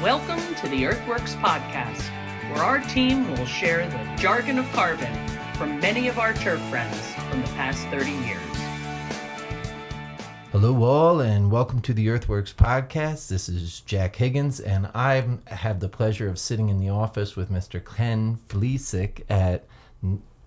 Welcome to the EarthWorks podcast, where our team will share the jargon of carbon from many of our turf friends from the past 30 years. Hello all, and welcome to the EarthWorks podcast. This is Jack Higgins, and I have the pleasure of sitting in the office with Mr. Ken Flisek at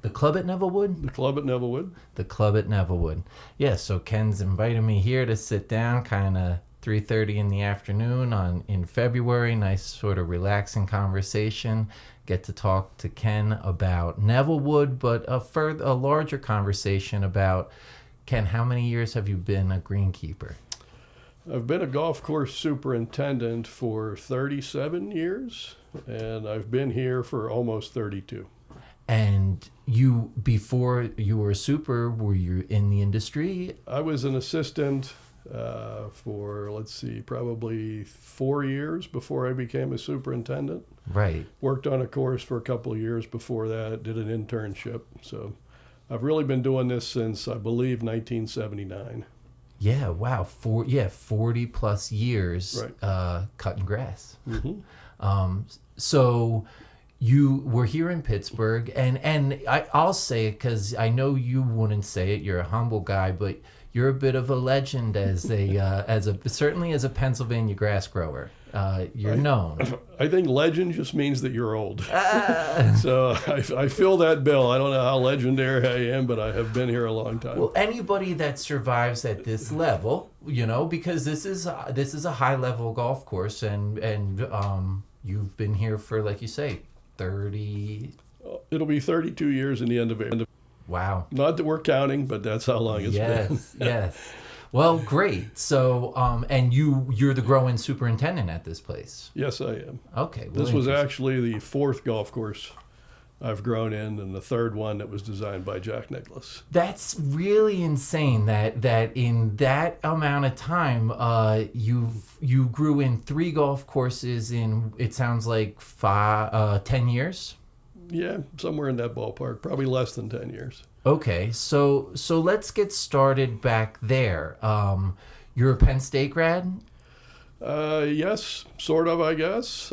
the club at Nevillewood? The club at Nevillewood. The club at Nevillewood. Yeah, so Ken's invited me here to sit down kind of 3:30 in the afternoon in February. Nice sort of relaxing conversation. Get to talk to Ken about Nevillewood, but a larger conversation about, Ken, how many years have you been a greenkeeper? I've been a golf course superintendent for 37 years, and I've been here for almost 32. And before you were a super, were you in the industry? I was an assistant for, probably 4 years before I became a superintendent. Right. Worked on a course for a couple of years before that, did an internship. So I've really been doing this since, I believe, 1979. Yeah, wow. 40 plus years cutting grass. Mm-hmm. So you were here in Pittsburgh, and I'll say it because I know you wouldn't say it. You're a humble guy, but you're a bit of a legend certainly as a Pennsylvania grass grower. You're known. I think legend just means that you're old. So I fill that bill. I don't know how legendary I am, but I have been here a long time. Well, anybody that survives at this level, because this is a high level golf course, and you've been here for, like you say, 30. It'll be 32 years in the end of it. Wow. Not that we're counting, but that's how long it's been. Yes. Well, great. So, and you're the grow-in superintendent at this place. Yes, I am. Okay. This was actually the fourth golf course I've grown in, and the third one that was designed by Jack Nicklaus. That's really insane that in that amount of time, you grew in 3 golf courses in, it sounds like 10 years? Yeah, somewhere in that ballpark, probably less than 10 years. Okay, so let's get started back there. You're a Penn State grad? Yes, sort of, I guess.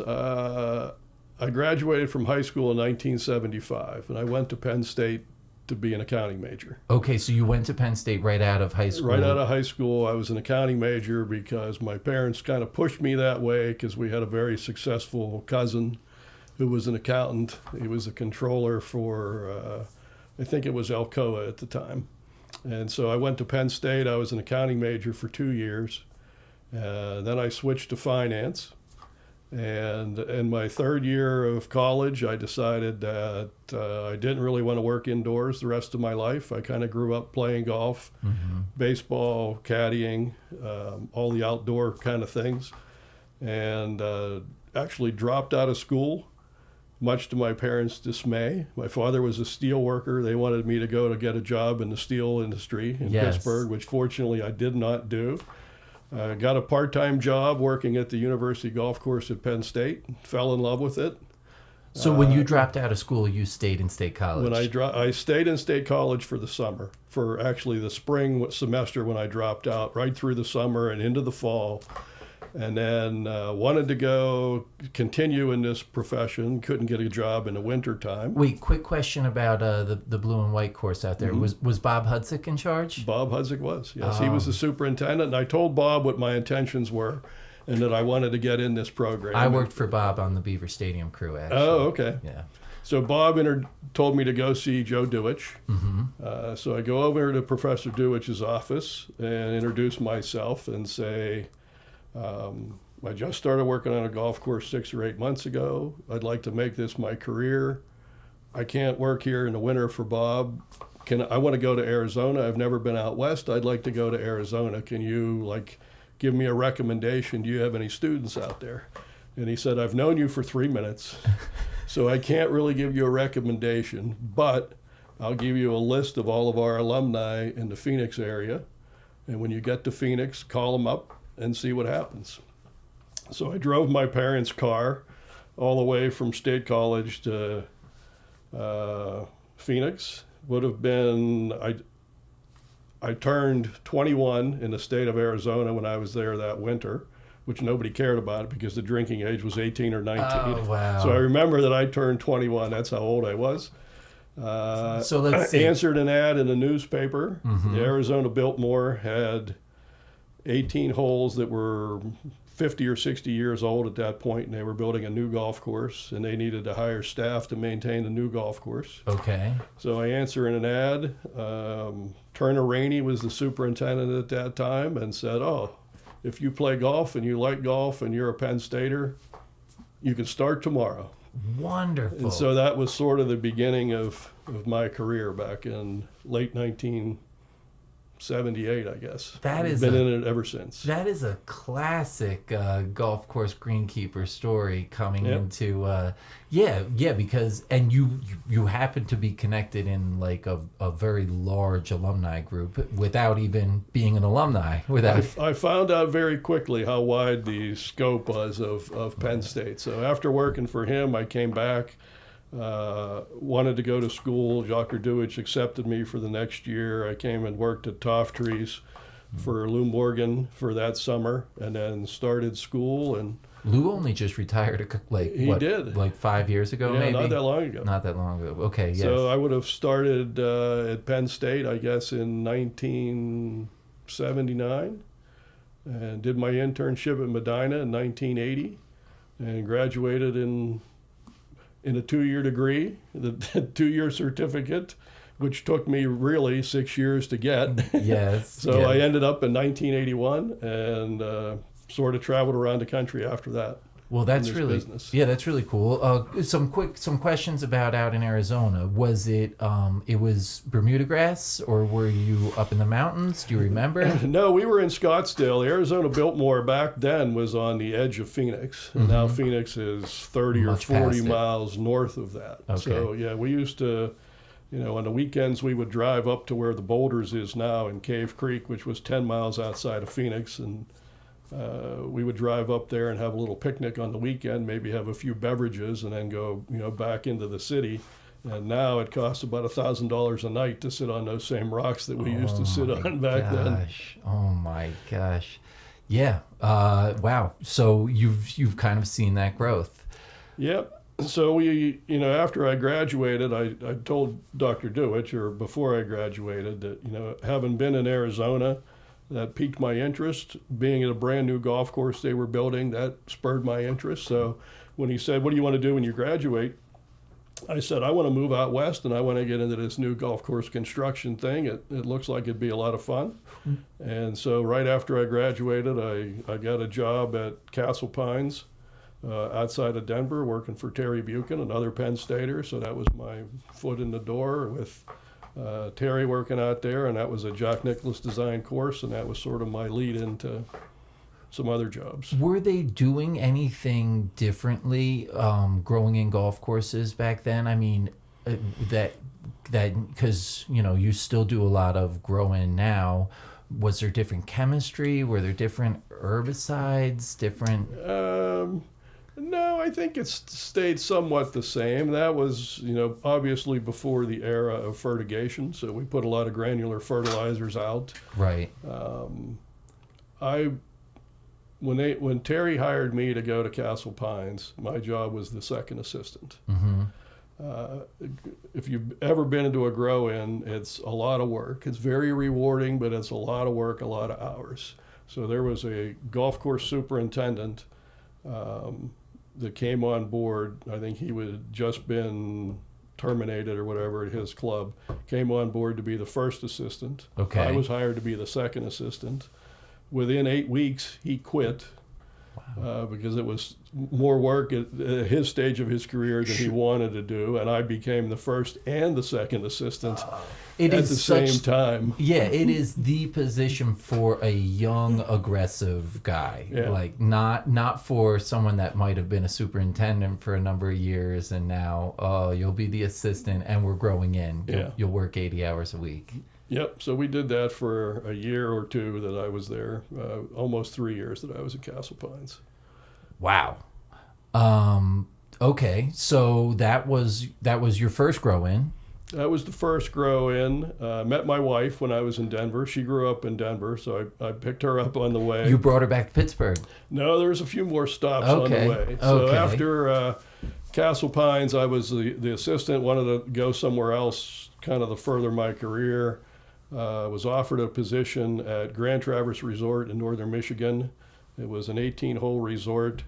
I graduated from high school in 1975, and I went to Penn State to be an accounting major. Okay, so you went to Penn State right out of high school? Right out of high school. I was an accounting major because my parents kind of pushed me that way because we had a very successful cousin who was an accountant. He was a controller for, I think it was Alcoa at the time. And so I went to Penn State. I was an accounting major for 2 years. Then I switched to finance. And in my third year of college, I decided that I didn't really want to work indoors the rest of my life. I kind of grew up playing golf, baseball, caddying, all the outdoor kind of things, and actually dropped out of school, much to my parents' dismay. My father was a steel worker. They wanted me to go to get a job in the steel industry in Pittsburgh, which fortunately I did not do. Got a part-time job working at the University Golf Course at Penn State. Fell in love with it. So when you dropped out of school, you stayed in State College? I stayed in State College for the summer, for actually the spring semester when I dropped out, right through the summer and into the fall. And then wanted to continue in this profession. Couldn't get a job in the winter time. Wait, quick question about the blue and white course out there. Mm-hmm. Was Bob Hudzik in charge? Bob Hudzik was, yes. He was the superintendent, and I told Bob what my intentions were and that I wanted to get in this program. I worked for Bob on the Beaver Stadium crew, actually. Oh, okay. Yeah. So Bob told me to go see Joe Dewich. Mm-hmm. So I go over to Professor Dewich's office and introduce myself and say, I just started working on a golf course 6 or 8 months ago. I'd like to make this my career. I can't work here in the winter for Bob. I want to go to Arizona. I've never been out west. I'd like to go to Arizona. Can you give me a recommendation? Do you have any students out there? And he said, I've known you for 3 minutes, so I can't really give you a recommendation, but I'll give you a list of all of our alumni in the Phoenix area. And when you get to Phoenix, call them up and see what happens. So I drove my parents' car all the way from State College to Phoenix. Would have been, I turned 21 in the state of Arizona when I was there that winter. which nobody cared about it because the drinking age was 18 or 19. Oh, wow. So I remember that I turned 21. That's how old I was. So let's see. Answered an ad in a newspaper. Mm-hmm. The Arizona Biltmore had 18 holes that were 50 or 60 years old at that point, and they were building a new golf course, and they needed to hire staff to maintain the new golf course. Okay. So I answered an ad. Turner Rainey was the superintendent at that time and said, "Oh, if you play golf and you like golf and you're a Penn Stater, you can start tomorrow." Wonderful. And so that was sort of the beginning of my career back in late 1978, I guess. That is I've been in it ever since. That is a classic golf course greenkeeper story coming Yep. into because and you happen to be connected in like a very large alumni group without even being an alumni. I found out very quickly how wide the scope was of Penn State. So after working for him, I came back, wanted to go to school. Dr. Dewich accepted me for the next year. I came and worked at Toftrees for Lou Morgan for that summer, and then started school. And Lou only just retired He did. like 5 years ago, yeah, maybe not that long ago. Not that long ago. Okay, yes. So I would have started at Penn State, I guess, in 1979, and did my internship at Medina in 1980, and graduated in a 2-year degree, the 2-year certificate, which took me really 6 years to get. Yes. So yes. I ended up in 1981 and sort of traveled around the country after that. Well, that's in this really business. that's really cool. Some questions about out in Arizona. Was it was Bermuda grass, or were you up in the mountains? Do you remember? No, we were in Scottsdale. Arizona Biltmore back then was on the edge of Phoenix, and now Phoenix is 30 Much or 40 past it. miles north of that. Okay. So yeah, we used to, on the weekends we would drive up to where the Boulders is now in Cave Creek, which was 10 miles outside of Phoenix, and we would drive up there and have a little picnic on the weekend, maybe have a few beverages, and then go, back into the city. And now it costs about $1,000 a night to sit on those same rocks that we used to sit on back then. Oh my gosh. Yeah. Wow. So you've kind of seen that growth. Yep. So we, after I graduated, I told Dr. Dewich, or before I graduated, that, having been in Arizona, that piqued my interest. Being at a brand new golf course they were building, that spurred my interest. So when he said, "What do you want to do when you graduate?" I said, "I want to move out west and I want to get into this new golf course construction thing. It looks like it'd be a lot of fun." And so right after I graduated, I got a job at Castle Pines outside of Denver, working for Terry Buchan, another Penn Stater. So that was my foot in the door with Terry working out there, and that was a Jack Nicklaus design course, and that was sort of my lead into some other jobs. Were they doing anything differently growing in golf courses back then? I mean, that because you still do a lot of growing now. Was there different chemistry? Were there different herbicides? Different? No, I think it's stayed somewhat the same. That was, obviously before the era of fertigation, so we put a lot of granular fertilizers out. Right. When Terry hired me to go to Castle Pines, my job was the second assistant. Mm-hmm. If you've ever been into a grow-in, it's a lot of work. It's very rewarding, but it's a lot of work, a lot of hours. So there was a golf course superintendent that came on board. I think he had just been terminated or whatever at his club, came on board to be the first assistant. Okay. I was hired to be the second assistant. Within 8 weeks, he quit. Wow. Because it was more work at his stage of his career than he wanted to do, and I became the first and the second assistant at the same time. Yeah, it is the position for a young, aggressive guy. Yeah. Like not for someone that might have been a superintendent for a number of years and now you'll be the assistant and we're growing in. You'll work 80 hours a week. Yep. So we did that for a year or two that I was there, almost 3 years that I was at Castle Pines. Wow. Okay, so that was your first grow in. That was the first grow-in. Met my wife when I was in Denver. She grew up in Denver, so I picked her up on the way. You brought her back to Pittsburgh. No, there was a few more stops on the way. So after Castle Pines, I was the assistant, wanted to go somewhere else, kind of to further my career. Was offered a position at Grand Traverse Resort in northern Michigan. It was an 18-hole resort.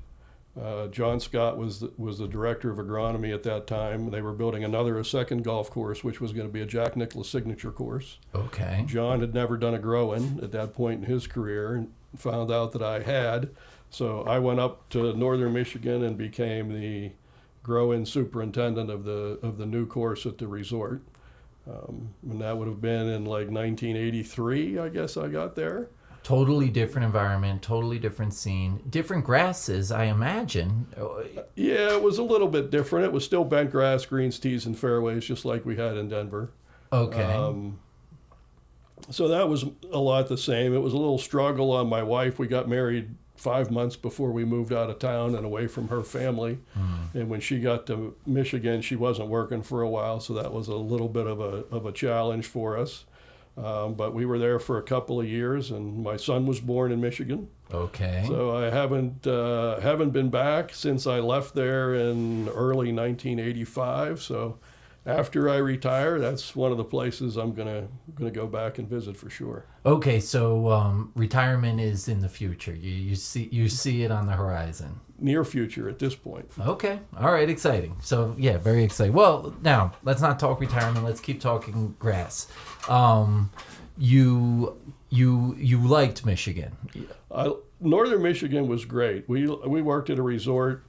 John Scott was the director of agronomy at that time. They were building a second golf course, which was going to be a Jack Nicklaus signature course. Okay. John had never done a grow-in at that point in his career and found out that I had. So I went up to northern Michigan and became the grow-in superintendent of the new course at the resort. And that would have been in like 1983, I guess I got there. Totally different environment, totally different scene, different grasses, I imagine. Yeah, it was a little bit different. It was still bent grass, greens, tees, and fairways, just like we had in Denver. Okay. So that was a lot the same. It was a little struggle on my wife. We got married 5 months before we moved out of town and away from her family. And when she got to Michigan, she wasn't working for a while, so that was a little bit of a challenge for us. But we were there for a couple of years, and my son was born in Michigan. Okay. So I haven't been back since I left there in early 1985. So after I retire, that's one of the places I'm gonna go back and visit for sure. Okay, so retirement is in the future. You see it on the horizon. Near future at this point. Okay, all right, exciting. So yeah, very exciting. Well, now let's not talk retirement. Let's keep talking grass. You liked Michigan. Northern Michigan was great. We worked at a resort.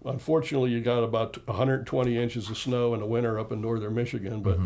Unfortunately, you got about 120 inches of snow in the winter up in northern Michigan, but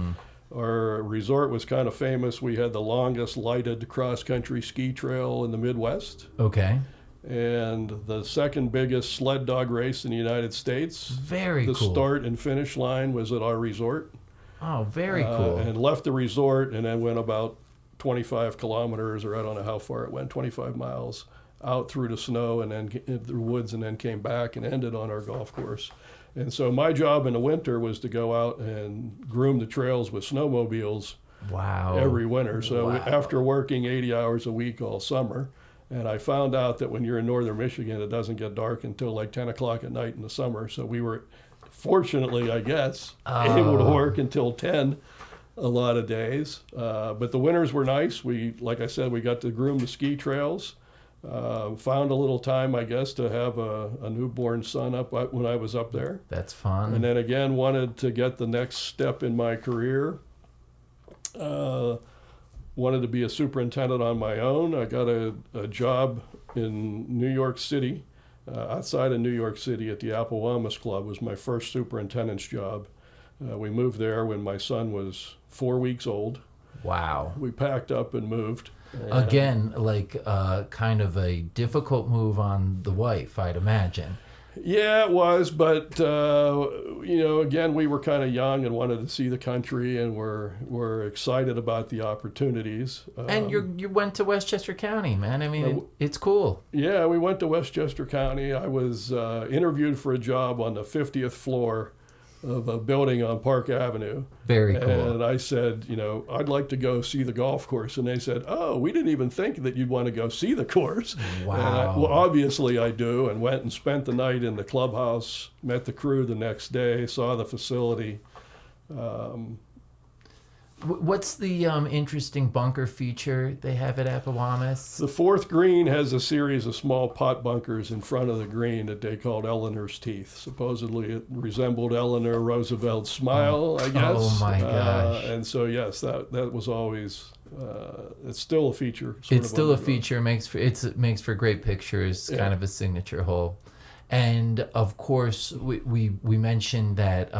our resort was kind of famous. We had the longest lighted cross-country ski trail in the Midwest. Okay. And the second biggest sled dog race in the United States. Very cool. The start and finish line was at our resort. Oh, very cool. And left the resort and then went about 25 kilometers, or I don't know how far it went, 25 miles out through the snow and then the woods, and then came back and ended on our golf course. And so my job in the winter was to go out and groom the trails with snowmobiles. Wow. Every winter. So Wow. after working 80 hours a week all summer, and I found out that when you're in northern Michigan, it doesn't get dark until like 10 o'clock at night in the summer. So we were, fortunately, I guess, able to work until 10 a lot of days. But the winters were nice. Like I said, we got to groom the ski trails. Found a little time, I guess, to have a newborn son up when I was up there. That's fun. And then again, wanted to get the next step in my career. Wanted to be a superintendent on my own. I got a job in New York City, outside of New York City at the Appowamus Club. Was my first superintendent's job. We moved there when my son was 4 weeks old. Wow. We packed up and moved. Again, like kind of a difficult move on the wife, I'd imagine. Yeah, it was, but again, we were kind of young and wanted to see the country, and we're excited about the opportunities. And you went to Westchester County, man. I mean, it's cool. Yeah, we went to Westchester County. I was interviewed for a job on the 50th floor of a building on Park Avenue. Very cool. And I said, I'd like to go see the golf course. And they said, oh, we didn't even think that you'd want to go see the course. Wow. Well, obviously I do, and went and spent the night in the clubhouse, met the crew the next day, saw the facility. What's the interesting bunker feature they have at Appowamus? The fourth green has a series of small pot bunkers in front of the green that they called Eleanor's Teeth. Supposedly it resembled Eleanor Roosevelt's smile, I guess. Oh my gosh. And so, yes, that was always, it's still a feature. It's still a feature. It makes for great pictures, kind of a signature hole. And of course, we mentioned that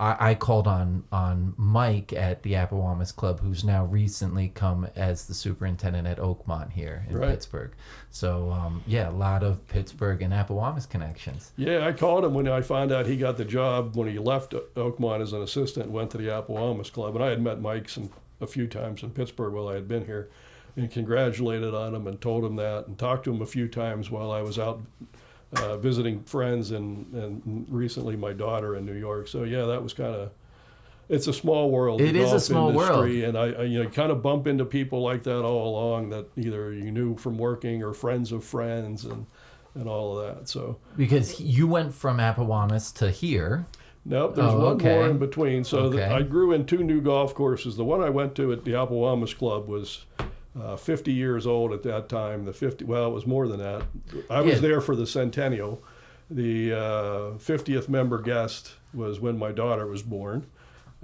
I called on Mike at the Appowamus Club, who's now recently come as the superintendent at Oakmont here in Pittsburgh. So a lot of Pittsburgh and Appowamus connections. Yeah, I called him when I found out he got the job when he left Oakmont as an assistant and went to the Appowamus Club. And I had met Mike a few times in Pittsburgh while I had been here, and congratulated on him and told him that, and talked to him a few times while I was out visiting friends and recently my daughter in New York. So yeah, that was kind It's a small world. It the is a golf small industry, world. and I kind of bump into people like that all along that either you knew from working or friends of friends and all of that. So Because you went from Appowamus to here. nope, there's Oh, one okay. more in between. So Okay. I grew in 2 new golf courses. The one I went to at the Appowamus Club was 50 years old at that time. It was more than that. I was Yeah. there for the centennial. The 50th member guest was when my daughter was born.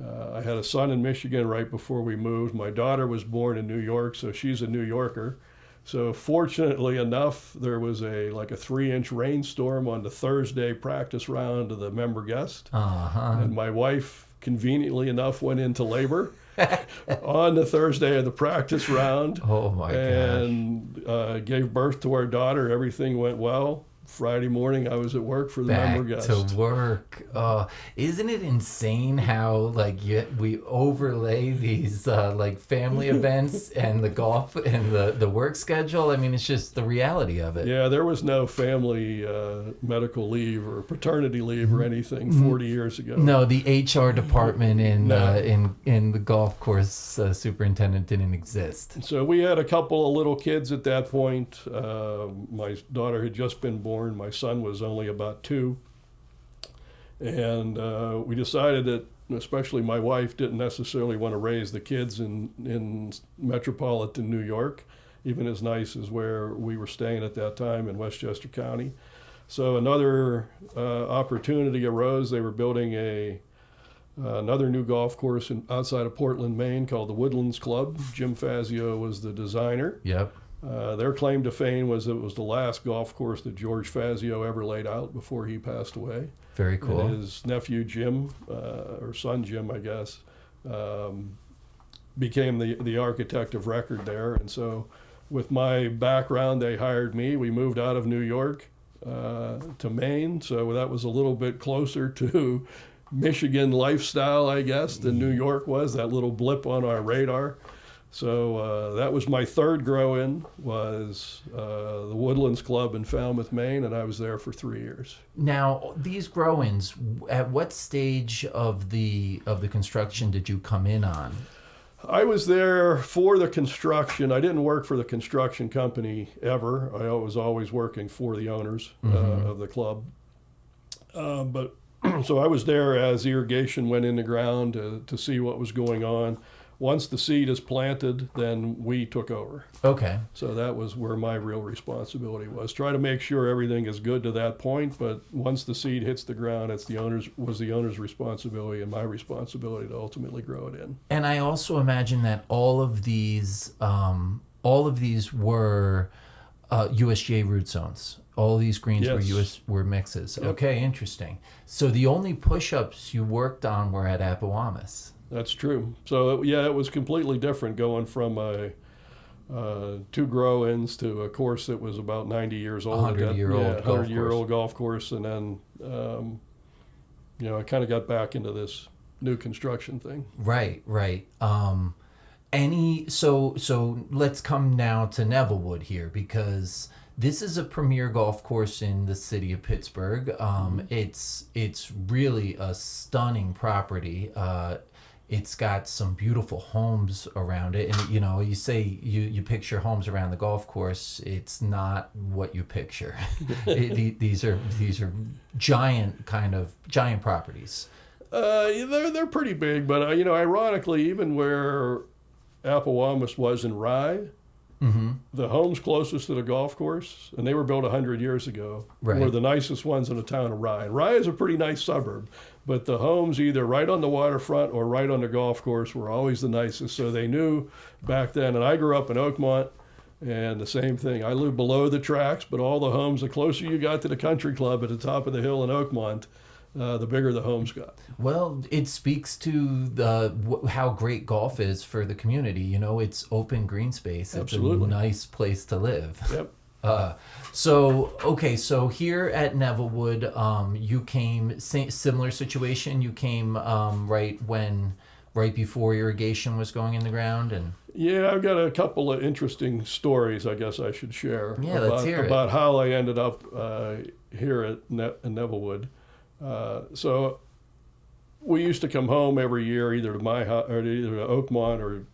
I had a son in Michigan right before we moved. My daughter was born in New York, so she's a New Yorker. So fortunately enough, there was a 3-inch rainstorm on the Thursday practice round of the member guest. And my wife, conveniently enough, went into labor on the Thursday of the practice round. Oh my gosh. And gave birth to our daughter. Everything went well. Friday morning, I was at work for the member Back guest. to work. Isn't it insane how we overlay these family events and the golf and the work schedule? I mean, it's just the reality of it. Yeah, there was no family medical leave or paternity leave or anything 40 years ago. No, the HR department in No. in the golf course superintendent didn't exist. So we had a couple of little kids at that point. My daughter had just been born. My son was only about 2. And we decided that, especially my wife, didn't necessarily want to raise the kids in metropolitan New York, even as nice as where we were staying at that time in Westchester County. So another opportunity arose. They were building another new golf course outside of Portland, Maine, called the Woodlands Club. Jim Fazio was the designer. Yep. Their claim to fame was it was the last golf course that George Fazio ever laid out before he passed away. Very cool. And his nephew Jim, or son Jim, I guess, became the architect of record there. And so with my background, they hired me. We moved out of New York to Maine, so that was a little bit closer to Michigan lifestyle, I guess, than New York was, that little blip on our radar. So that was my third grow-in, was the Woodlands Club in Falmouth, Maine, and I was there for 3 years. Now, these grow-ins, at what stage of the construction did you come in on? I was there for the construction. I didn't work for the construction company ever. I was always working for the owners of the club. But so I was there as irrigation went in the ground to see what was going on. Once the seed is planted, then we took over. Okay. So that was where my real responsibility was. Try to make sure everything is good to that point, but once the seed hits the ground, it's the owner's responsibility and my responsibility to ultimately grow it in. And I also imagine that all of these were USGA root zones. All these greens Yes. were mixes. Yep. Okay, interesting. So the only push-ups you worked on were at Appowamus. That's true. So yeah, it was completely different going from two grow-ins to a course that was about 90 years old. 100-year-old golf course, and then I kind of got back into this new construction thing. Right. So let's come now to Nevillewood here, because this is a premier golf course in the city of Pittsburgh. It's really a stunning property. It's got some beautiful homes around it, and you say you picture homes around the golf course. It's not what you picture. These are giant properties. They're pretty big, but ironically, even where Appowamus was in Rye, the homes closest to the golf course, and they were built 100 years ago, were the nicest ones in the town of Rye. And Rye is a pretty nice suburb, but the homes either right on the waterfront or right on the golf course were always the nicest. So they knew back then, and I grew up in Oakmont, and the same thing. I lived below the tracks, but all the homes, the closer you got to the country club at the top of the hill in Oakmont, the bigger the homes got. Well, it speaks to how great golf is for the community. It's open green space. Absolutely. It's a nice place to live. Yep. So here at Nevillewood, you came, similar situation. You came right before irrigation was going in the ground, and yeah, I've got a couple of interesting stories I guess I should share. Yeah, let's hear it. About how I ended up here at Nevillewood. So we used to come home every year either to my or either to Oakmont or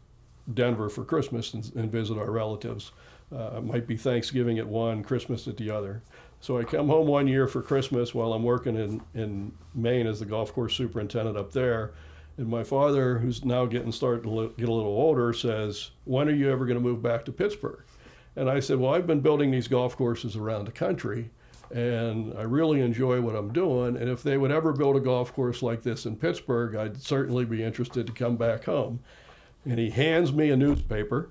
Denver for Christmas and visit our relatives. It might be Thanksgiving at one, Christmas at the other. So I come home one year for Christmas while I'm working in Maine as the golf course superintendent up there. And my father, who's now starting to get a little older, says, "When are you ever going to move back to Pittsburgh?" And I said, "Well, I've been building these golf courses around the country, and I really enjoy what I'm doing. And if they would ever build a golf course like this in Pittsburgh, I'd certainly be interested to come back home." And he hands me a newspaper,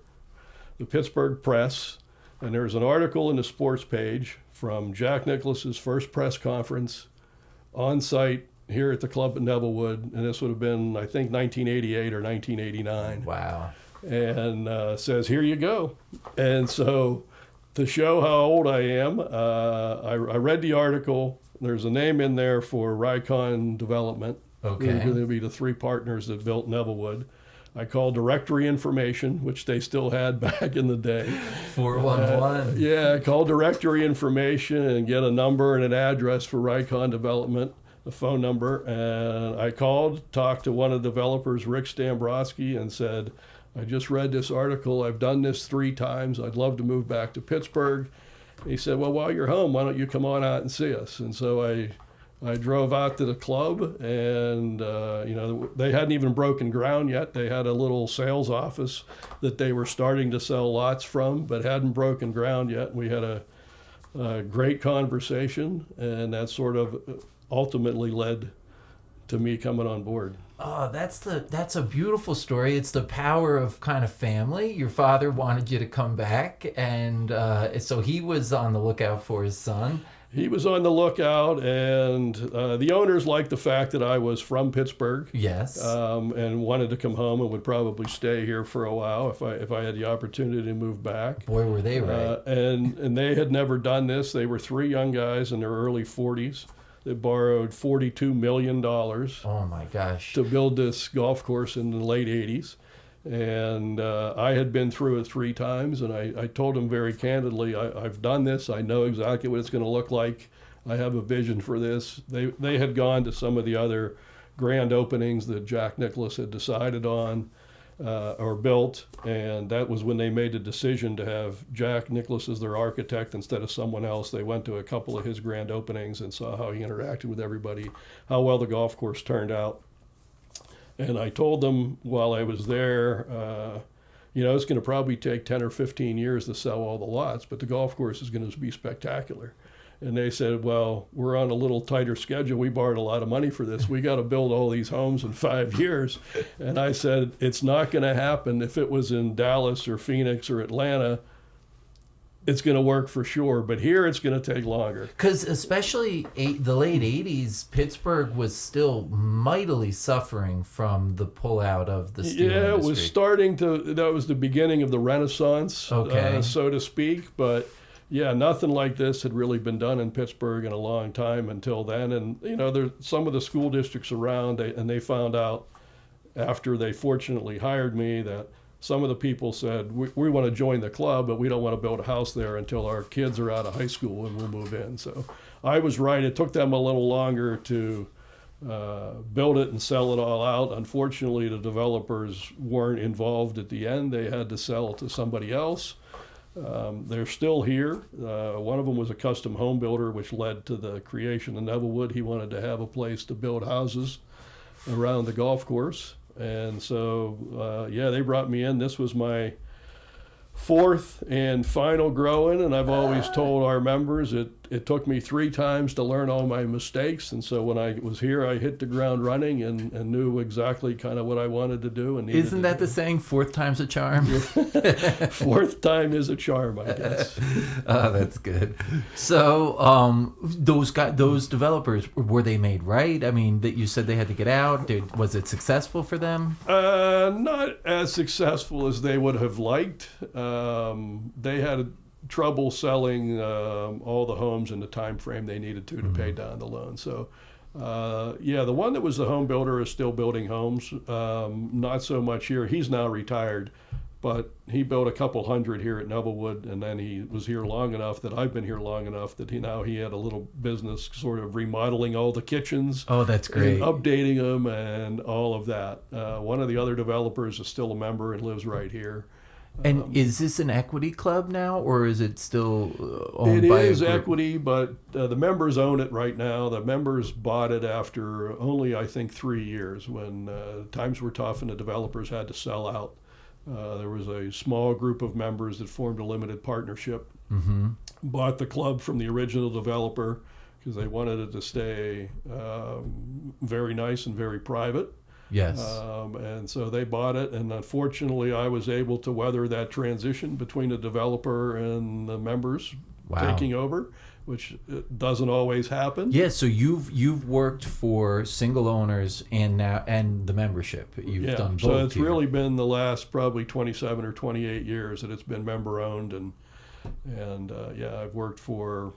the Pittsburgh Press, and there's an article in the sports page from Jack Nicklaus's first press conference on site here at the club at Nevillewood, and this would have been, I think, 1988 or 1989. Wow. And says, "Here you go." And so to show how old I am, I read the article. There's a name in there for Rycon Development. Okay. They're going to be the three partners that built Nevillewood. I called directory information, which they still had back in the day. 411. Yeah, I called directory information and get a number and an address for Rycon Development, the phone number. And I called, talked to one of the developers, Rick Stambrowski, and said, "I just read this article. I've done this 3 times. I'd love to move back to Pittsburgh." He said, "Well, while you're home, why don't you come on out and see us?" And so I drove out to the club, and they hadn't even broken ground yet. They had a little sales office that they were starting to sell lots from, but hadn't broken ground yet. We had a great conversation, and that sort of ultimately led to me coming on board. Oh, that's a beautiful story. It's the power of kind of family. Your father wanted you to come back, and so he was on the lookout for his son. He was on the lookout, and the owners liked the fact that I was from Pittsburgh. Yes. And wanted to come home and would probably stay here for a while if I had the opportunity to move back. Boy, were they right. And they had never done this. They were 3 young guys in their early 40s. They borrowed $42 million Oh my gosh. to build this golf course in the late 80s. And I had been through it 3 times, and I told them very candidly, I've done this. I know exactly what it's going to look like. I have a vision for this. They had gone to some of the other grand openings that Jack Nicklaus had decided on or built, and that was when they made the decision to have Jack Nicklaus as their architect instead of someone else. They went to a couple of his grand openings and saw how he interacted with everybody, how well the golf course turned out. And I told them while I was there, it's going to probably take 10 or 15 years to sell all the lots, but the golf course is going to be spectacular. And they said, "Well, we're on a little tighter schedule. We borrowed a lot of money for this. We got to build all these homes in 5 years." And I said, "It's not going to happen. If it was in Dallas or Phoenix or Atlanta, it's going to work for sure, but here it's going to take longer." Because especially the late 80s, Pittsburgh was still mightily suffering from the pullout of the steel industry. It was starting to, that was the beginning of the Renaissance, so to speak. But yeah, nothing like this had really been done in Pittsburgh in a long time until then. And, there's some of the school districts around, and they found out after they fortunately hired me that some of the people said, we want to join the club, but we don't want to build a house there until our kids are out of high school and we'll move in. So I was right. It took them a little longer to build it and sell it all out. Unfortunately, the developers weren't involved at the end. They had to sell to somebody else. They're still here. One of them was a custom home builder, which led to the creation of Nevillewood. He wanted to have a place to build houses around the golf course. And so, they brought me in. This was my 4th and final grow-in, and I've always told our members it took me 3 times to learn all my mistakes. And so when I was here, I hit the ground running and knew exactly kind of what I wanted to do. And isn't that the saying, 4th time's a charm? 4th time is a charm, I guess. Oh, that's good. So those developers, were they made right? I mean, that you said they had to get out. Was it successful for them? Not as successful as they would have liked. They had trouble selling all the homes in the time frame they needed to pay down the loan. So, the one that was the home builder is still building homes. Not so much here. He's now retired. but he built a couple hundred here at Nevillewood, and then he was here long enough that I've been here long enough that he had a little business sort of remodeling all the kitchens. Oh, that's great. And updating them and all of that. One of the other developers is still a member and lives right here. And is this an equity club now, or is it still owned by a It is group? equity, but the members own it right now. The members bought it after only, I think, 3 years when times were tough and the developers had to sell out. There was a small group of members that formed a limited partnership, bought the club from the original developer because they wanted it to stay very nice and very private. Yes. And so they bought it, and unfortunately I was able to weather that transition between the developer and the members taking over, which doesn't always happen. Yeah, so you've worked for single owners and the membership. You've done both. So it's here. really been the last probably 27 or 28 years that it's been member owned, and I've worked for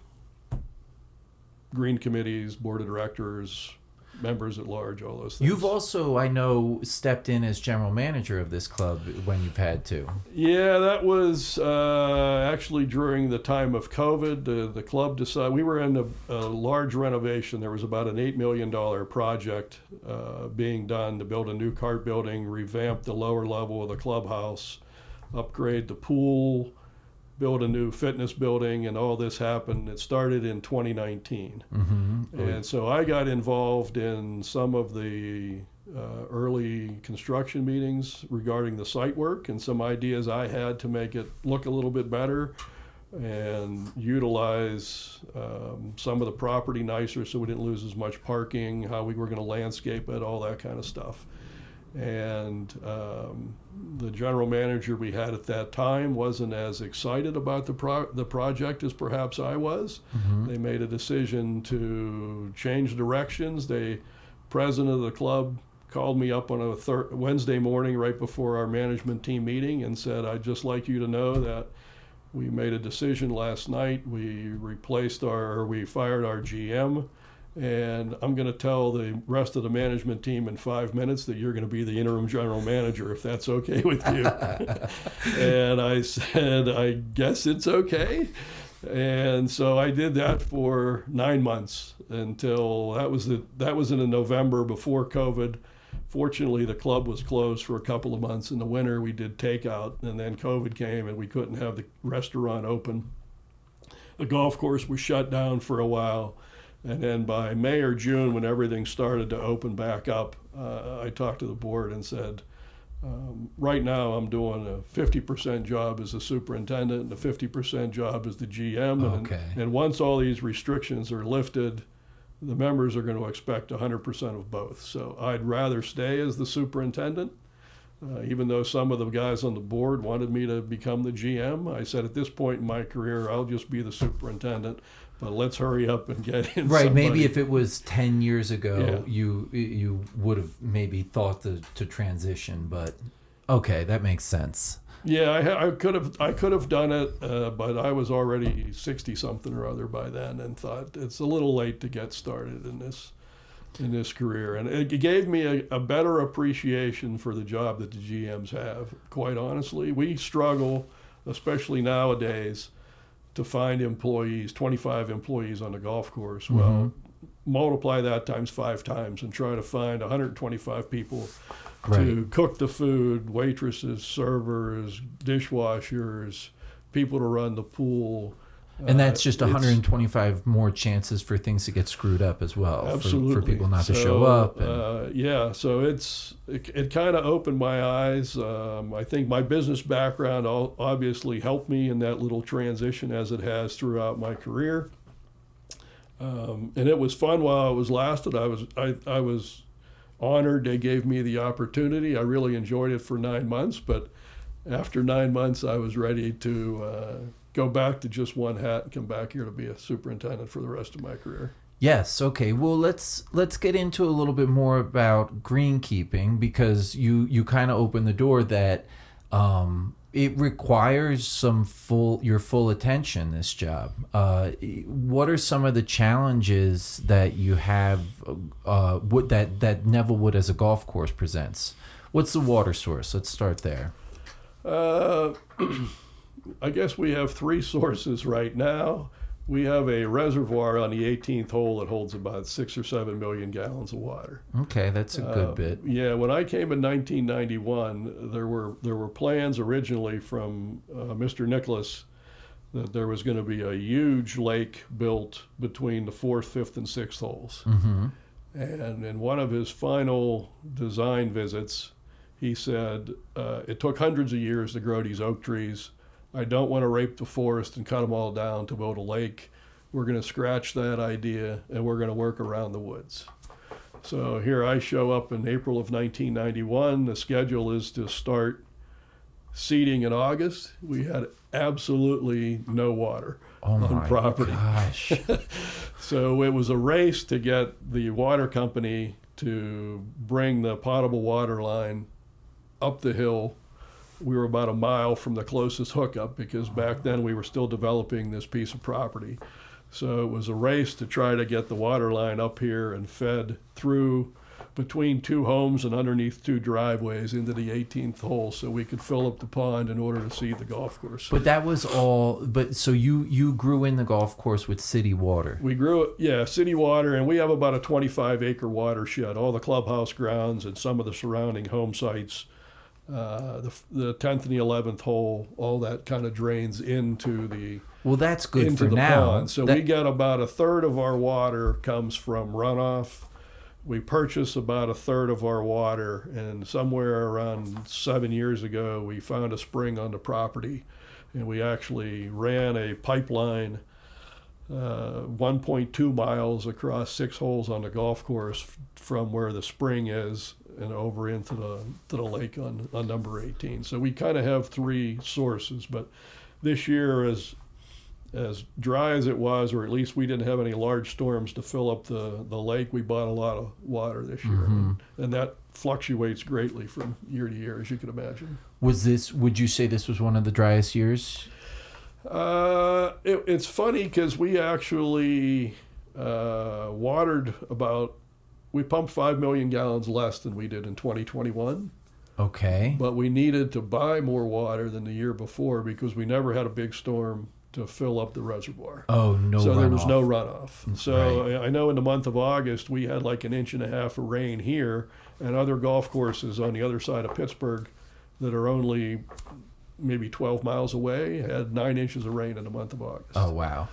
green committees, board of directors, members at large, all those things. You've also, I know, stepped in as general manager of this club when you've had to. Yeah, that was actually during the time of COVID. The club decided, we were in a large renovation. There was about an $8 million project being done to build a new cart building, revamp the lower level of the clubhouse, upgrade the pool, build a new fitness building, and all this happened. It started in 2019. And so I got involved in some of the early construction meetings regarding the site work and some ideas I had to make it look a little bit better and utilize some of the property nicer so we didn't lose as much parking, how we were going to landscape it, all that kind of stuff. And the general manager we had at that time wasn't as excited about the project as perhaps I was. They made a decision to change directions. The president of the club called me up on a Wednesday morning right before our management team meeting and said, "I'd just like you to know that we made a decision last night. We fired our GM. And I'm going to tell the rest of the management team in 5 minutes that you're going to be the interim general manager, if that's okay with you." And I said, "I guess it's okay." And so I did that for 9 months until that was in November before COVID. Fortunately, the club was closed for a couple of months. In the winter, we did takeout, and then COVID came and we couldn't have the restaurant open. The golf course was shut down for a while. And then by May or June, when everything started to open back up, I talked to the board and said, right now I'm doing a 50% job as the superintendent and a 50% job as the GM. Okay. And once all these restrictions are lifted, the members are going to expect 100% of both. So I'd rather stay as the superintendent. Even though some of the guys on the board wanted me to become the GM, I said at this point in my career, I'll just be the superintendent. But let's hurry up and get in. Right, somebody. maybe if it was 10 years ago, you would have maybe thought to transition, but okay, that makes sense. Yeah, I could have done it, but I was already 60 something or other by then, and thought it's a little late to get started in this career. And it gave me a better appreciation for the job that the GMs have. Quite honestly, we struggle, especially nowadays, to find employees, 25 employees on the golf course. Well, multiply that times 5 times and try to find 125 people to cook the food, waitresses, servers, dishwashers, people to run the pool. And that's just 125 more chances for things to get screwed up as well. Absolutely. For people not to show up. So it kind of opened my eyes. I think my business background obviously helped me in that little transition as it has throughout my career. And it was fun while it lasted. I was honored they gave me the opportunity. I really enjoyed it for 9 months, but after 9 months, I was ready to go back to just one hat and come back here to be a superintendent for the rest of my career. Yes. Okay. Well, let's get into a little bit more about greenkeeping, because you kind of opened the door that it requires your full attention. This job. What are some of the challenges that you have? That Nevillewood as a golf course presents? What's the water source? Let's start there. I guess we have three sources right now. We have a reservoir on the 18th hole that holds about 6 or 7 million gallons of water. Okay, that's a good bit. Yeah, when I came in 1991, there were plans originally from Mr. Nicklaus that there was going to be a huge lake built between the 4th, 5th, and 6th holes. Mm-hmm. And in one of his final design visits, he said, it took hundreds of years to grow these oak trees. I don't want to rape the forest and cut them all down to build a lake. We're going to scratch that idea, and we're going to work around the woods. So here I show up in April of 1991. The schedule is to start seeding in August. We had absolutely no water on property. Gosh. So it was a race to get the water company to bring the potable water line up the hill. We were about a mile from the closest hookup because back then we were still developing this piece of property. So it was a race to try to get the water line up here and fed through between two homes and underneath two driveways into the 18th hole so we could fill up the pond in order to seed the golf course. But that was all, so you grew in the golf course with city water? We grew it, yeah, city water, and we have about a 25-acre watershed, all the clubhouse grounds and some of the surrounding home sites. The 10th and the 11th hole, all that kind of drains into the Well, that's good into for the now. pond. So we get about a third of our water comes from runoff. We purchase about a third of our water, and somewhere around 7 years ago, we found a spring on the property, and we actually ran a pipeline 1.2 miles across 6 holes on the golf course from where the spring is and over into the lake on number 18. So we kind of have three sources, but this year, as dry as it was, or at least we didn't have any large storms to fill up the lake, we bought a lot of water this year. Mm-hmm. And that fluctuates greatly from year to year, as you can imagine. Would you say this was one of the driest years? It's funny because we actually we pumped 5 million gallons less than we did in 2021. Okay. But we needed to buy more water than the year before because we never had a big storm to fill up the reservoir. Oh, no runoff. So there was no runoff. So Right. I know in the month of August, we had like 1.5 inches of rain here, and other golf courses on the other side of Pittsburgh that are only maybe 12 miles away had 9 inches of rain in the month of August. Oh, wow.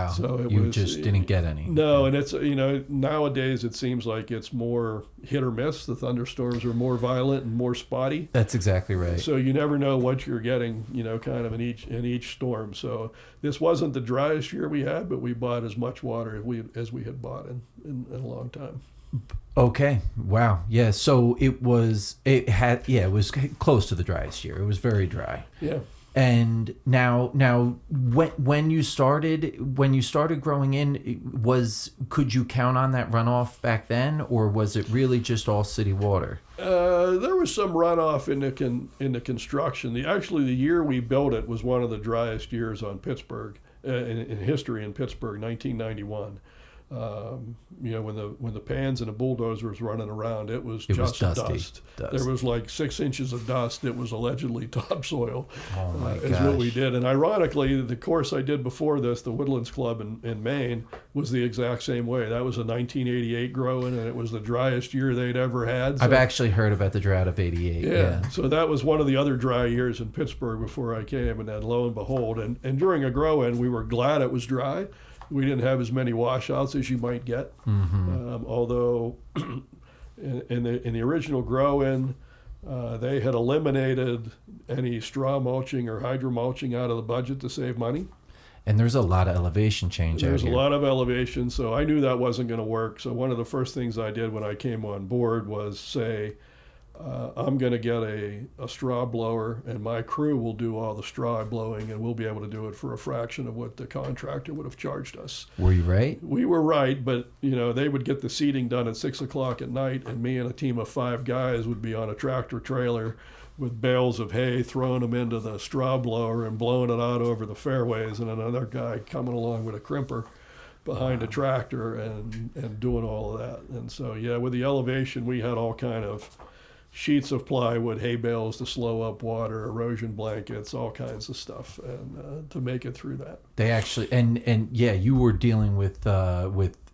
So you just didn't get any. No, and it's, nowadays it seems like it's more hit or miss. The thunderstorms are more violent and more spotty. That's exactly right. So you never know what you're getting, kind of in each storm. So this wasn't the driest year we had, but we bought as much water as we had bought in a long time. Okay. Wow. Yeah. So it was close to the driest year. It was very dry. Yeah. And now when you started growing in, could you count on that runoff back then, or was it really just all city water? There was some runoff in the construction. The year we built it was one of the driest years on Pittsburgh in history in Pittsburgh, 1991. When the pans and the bulldozer was running around, it was just dust. There was like 6 inches of dust. It was allegedly topsoil. Oh my is what we did. And ironically, the course I did before this, the Woodlands Club in Maine, was the exact same way. That was a 1988 growing, and it was the driest year they'd ever had. So, I've actually heard about the drought of '88. Yeah. So that was one of the other dry years in Pittsburgh before I came, and then lo and behold, and during a grow-in, we were glad it was dry. We didn't have as many washouts as you might get, although in the original grow-in, they had eliminated any straw mulching or hydro mulching out of the budget to save money. And there's a lot of elevation change out here. There's a lot of elevation, so I knew that wasn't going to work. So one of the first things I did when I came on board was say, I'm going to get a straw blower, and my crew will do all the straw blowing, and we'll be able to do it for a fraction of what the contractor would have charged us. Were you right? We were right, but they would get the seeding done at 6 o'clock at night, and me and a team of 5 guys would be on a tractor trailer with bales of hay, throwing them into the straw blower and blowing it out over the fairways, and another guy coming along with a crimper behind a tractor and doing all of that. And so, with the elevation, we had all kind of sheets of plywood, hay bales to slow up water, erosion blankets, all kinds of stuff, and to make it through that. They actually, and yeah, you were dealing with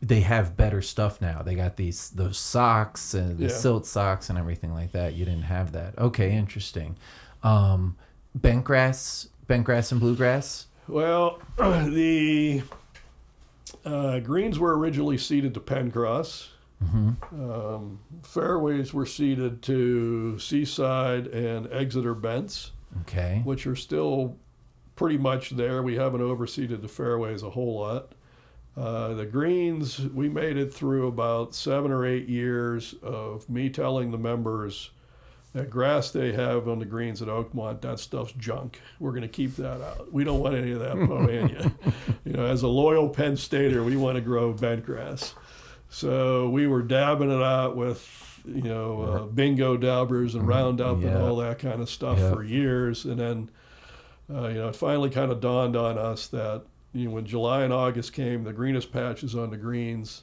they have better stuff now. They got those socks and the silt socks and everything like that. You didn't have that. Okay, interesting. Bent grass and bluegrass. Well, the greens were originally seeded to Pencross. Mm-hmm. Fairways were seeded to Seaside and Exeter Bents, Okay. which are still pretty much there. We haven't overseeded the fairways a whole lot. The greens, we made it through about 7 or 8 years of me telling the members that grass they have on the greens at Oakmont, that stuff's junk. We're going to keep that out. We don't want any of that Poania. As a loyal Penn Stater, we want to grow bent grass. So we were dabbing it out with, bingo dabbers and Roundup and all that kind of stuff for years. And then, it finally kind of dawned on us that, when July and August came, the greenest patches on the greens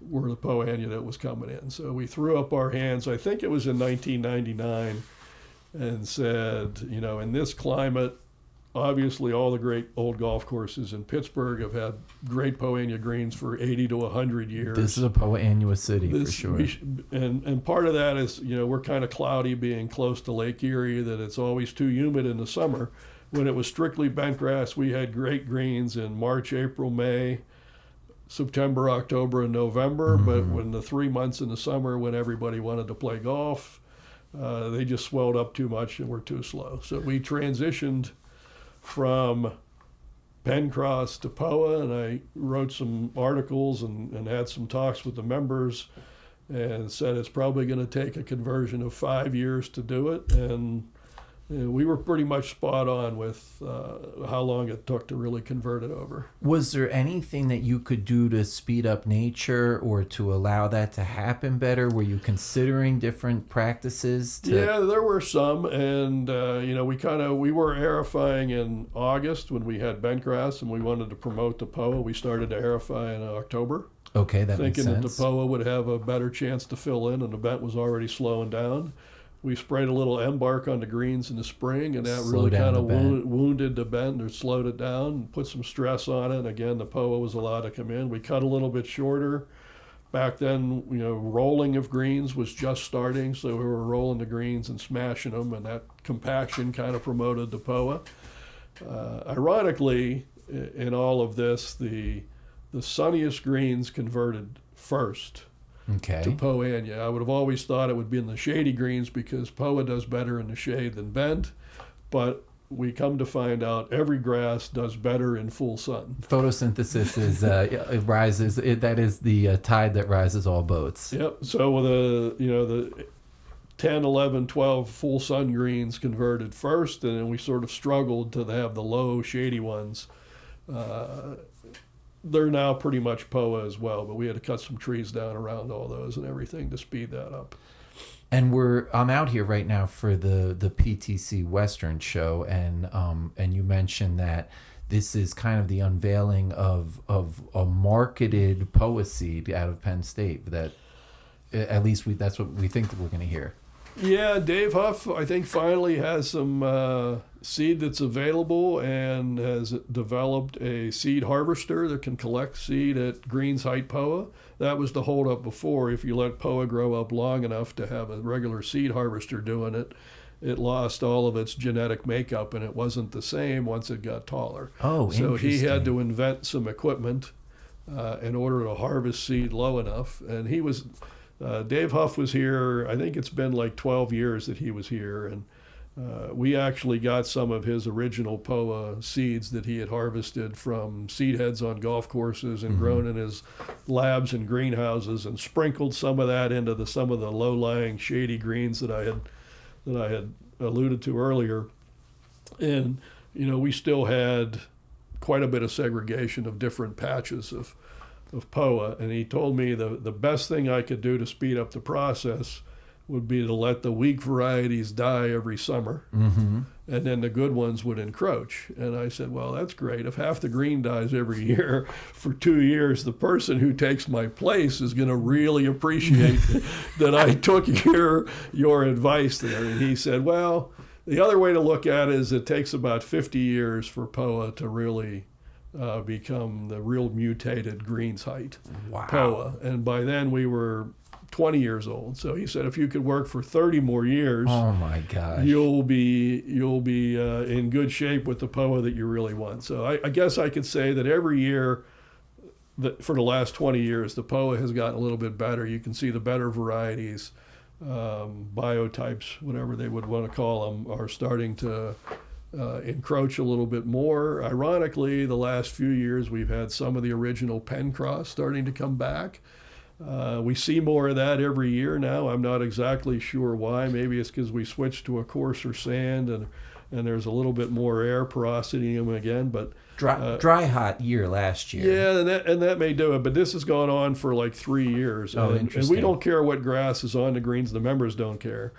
were the Poania that was coming in. So we threw up our hands, I think it was in 1999, and said, in this climate, obviously all the great old golf courses in Pittsburgh have had great Poania greens for 80 to 100 years. This is a Poania city for sure. And part of that is, we're kind of cloudy being close to Lake Erie, that it's always too humid in the summer. When it was strictly bent grass, we had great greens in March, April, May, September, October, and November. Mm-hmm. But when the 3 months in the summer, when everybody wanted to play golf, they just swelled up too much and were too slow. So we transitioned from Pencross to POA, and I wrote some articles and had some talks with the members and said it's probably going to take a conversion of 5 years to do it. And we were pretty much spot on with how long it took to really convert it over. Was there anything that you could do to speed up nature or to allow that to happen better? Were you considering different practices? Yeah, there were some, and we were aerifying in August when we had bent grass, and we wanted to promote the POA. We started to aerify in October. Okay, that makes sense. Thinking that the POA would have a better chance to fill in, and the bent was already slowing down. We sprayed a little embark on the greens in the spring, and that really kind of wounded the bent or slowed it down and put some stress on it. And again, the POA was allowed to come in. We cut a little bit shorter. Back then, rolling of greens was just starting, so we were rolling the greens and smashing them, and that compaction kind of promoted the POA. Ironically, in all of this, the sunniest greens converted first. Okay. To Poania. I would have always thought it would be in the shady greens because POA does better in the shade than bent, but we come to find out every grass does better in full sun. Photosynthesis is it rises. That is the tide that rises all boats. Yep. So with the 10, 11, 12 full sun greens converted first, and then we sort of struggled to have the low shady ones. They're now pretty much POA as well, but we had to cut some trees down around all those and everything to speed that up. And I'm out here right now for the PTC Western show, and you mentioned that this is kind of the unveiling of a marketed POA seed out of Penn State. That at least that's what we think that we're going to hear. Yeah, Dave Huff, I think, finally has some seed that's available and has developed a seed harvester that can collect seed at Greens Height POA. That was the holdup before. If you let POA grow up long enough to have a regular seed harvester doing it, it lost all of its genetic makeup, and it wasn't the same once it got taller. Oh, so interesting. he had to invent some equipment in order to harvest seed low enough, and he was... Dave Huff was here, I think it's been like 12 years that he was here, and we actually got some of his original POA seeds that he had harvested from seed heads on golf courses and grown in his labs and greenhouses, and sprinkled some of that into some of the low-lying shady greens that I had alluded to earlier. And we still had quite a bit of segregation of different patches of POA, and he told me the best thing I could do to speed up the process would be to let the weak varieties die every summer, and then the good ones would encroach. And I said, well, that's great. If half the green dies every year for 2 years, the person who takes my place is going to really appreciate that I took your advice there. And he said, well, the other way to look at it is it takes about 50 years for POA to really become the real mutated greens height. Wow. POA. And by then we were 20 years old. So he said, if you could work for 30 more years, oh my gosh, you'll be in good shape with the POA that you really want. So I guess I could say that every year for the last 20 years, the POA has gotten a little bit better. You can see the better varieties, biotypes, whatever they would want to call them, are starting to encroach a little bit more. Ironically, the last few years we've had some of the original pen cross starting to come back. We see more of that every year now. I'm not exactly sure why. Maybe it's because we switched to a coarser sand and there's a little bit more air porosity in them again. But dry hot year last year. Yeah, and that may do it. But this has gone on for like 3 years. Oh, and we don't care what grass is on the greens. The members don't care.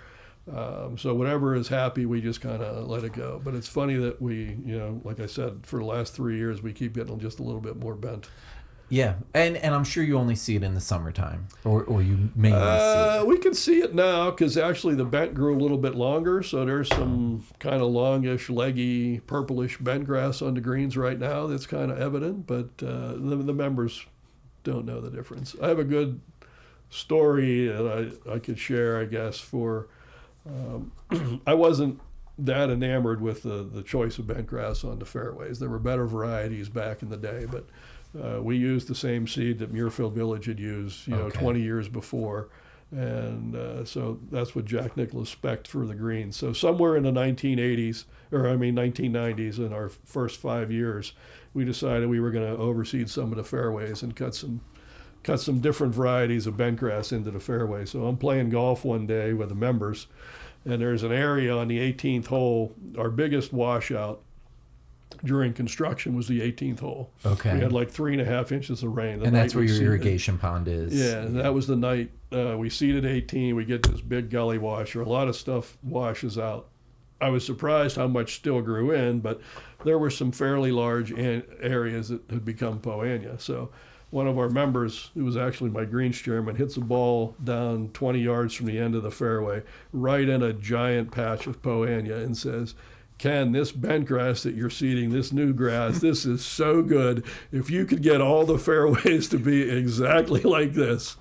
So whatever is happy, we just kind of let it go. But it's funny that we, like I said, for the last 3 years, we keep getting just a little bit more bent. Yeah, and I'm sure you only see it in the summertime, or you mainly see it. We can see it now because actually the bent grew a little bit longer, so there's some kind of longish, leggy, purplish bent grass on the greens right now that's kind of evident, but the members don't know the difference. I have a good story that I could share, I guess, for I wasn't that enamored with the choice of bent grass on the fairways. There were better varieties back in the day, but we used the same seed that Muirfield Village had used, 20 years before. And so that's what Jack Nicklaus spec'd for the greens. So somewhere in the 1990s, in our first 5 years, we decided we were going to overseed some of the fairways and cut some different varieties of bent grass into the fairway. So I'm playing golf one day with the members, and there's an area on the 18th hole. Our biggest washout during construction was the 18th hole. Okay. We had like 3.5 inches of rain. And that's where your irrigation pond is. Yeah, and that was the night we seeded 18. We get this big gully washer. A lot of stuff washes out. I was surprised how much still grew in, but there were some fairly large areas that had become poania. So one of our members, who was actually my greens chairman, hits a ball down 20 yards from the end of the fairway, right in a giant patch of poania, and says, Ken, this bent grass that you're seeding, this new grass, this is so good. If you could get all the fairways to be exactly like this.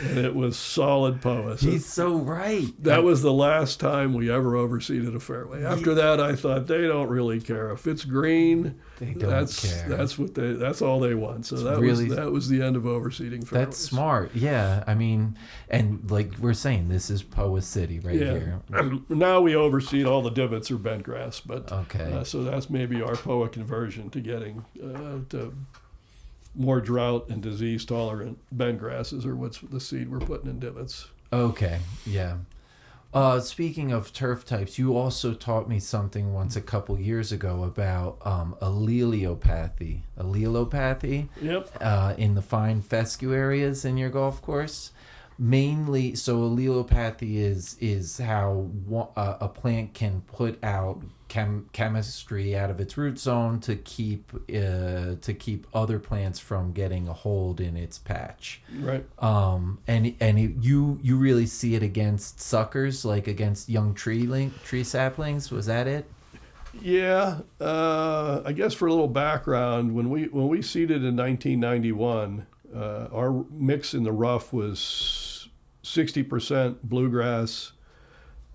And it was solid POA. So he's so right. That was the last time we ever overseeded a fairway. After that, I thought they don't really care. If it's green, they don't care. That's all they want. So that was the end of overseeding fairways. That's smart. Yeah. I mean, and like we're saying, this is POA City here. Now we overseed all the divots or bent grass. But okay. So that's maybe our POA conversion to getting to more drought and disease tolerant bent grasses, or what's the seed we're putting in divots. Okay, yeah. Speaking of turf types, you also taught me something once a couple years ago about allelopathy. Yep. In the fine fescue areas in your golf course. Mainly, so allelopathy is how a plant can put out chemistry out of its root zone to keep other plants from getting a hold in its patch. Right. You really see it against suckers, like against young tree saplings. Was that it? Yeah. I guess for a little background, when we seeded in 1991, our mix in the rough was 60% bluegrass,